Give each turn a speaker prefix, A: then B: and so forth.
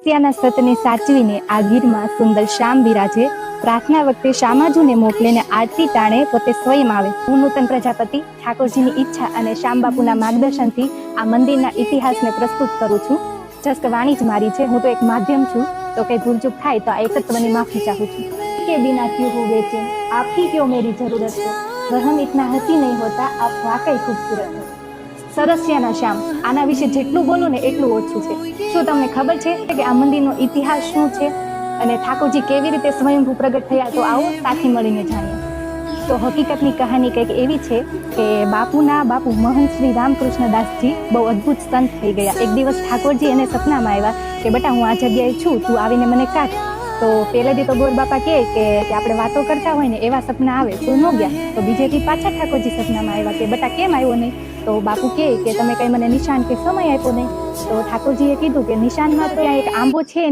A: ત્યાંના સતને સાચવીને આ ગીરમાં સુંદર શ્યામ બિરાજે. પ્રાર્થના વખતે શ્યામાજુને મોકલીને આરતી ટાણે પોતે સ્વયં આવે. હું નૂતન પ્રજાપતિ ઠાકોરજીની ઈચ્છા અને શ્યામ બાપુના માર્ગદર્શનથી આ મંદિરના ઇતિહાસને પ્રસ્તુત કરું છું. જસ્ટ વાણી જ મારી છે, હું તો એક માધ્યમ છું. તો કઈ ભૂલચૂક થાય તો આ એકત્વની માફી ચાહું છું. કે બિના ક્યું હું બેચેન, આપ ही क्यों मेरी जरूरत है, रहम इतना हसी नहीं होता, आप वाकई खूबसूरत हो. સરસિયાના શ્યામ, આના વિશે જેટલું બોલું ને એટલું ઓછું છે. શું તમને ખબર છે કે આ મંદિરનો ઇતિહાસ શું છે અને ઠાકોરજી કેવી રીતે સ્વયંભૂ પ્રગટ થયા? તો આવો સાથે મળીને જાણીએ. તો હકીકતની કહાની કંઈક એવી છે કે બાપુ મહંત શ્રી રામકૃષ્ણદાસજી બહુ અદ્ભુત સંત થઈ ગયા. એક દિવસ ઠાકોરજી એને સપનામાં આવ્યા કે બેટા હું આ જગ્યાએ છું, તું આવીને મને કાઢ. તો પહેલેથી તો ગોર બાપા કહે કે આપણે વાતો કરતા હોય ને એવા સપના આવે, તો ન ગયા. તો બીજેથી પાછા ઠાકોરજી સપનામાં આવ્યા કે બેટા કેમ આવ્યો નહીં? તો બાપુ કહે કે તમે કંઈ મને નિશાન કે સમય આપ્યો નહીં. તો ઠાકોરજીએ કીધું કે નિશાનમાં તો એક આંબો છે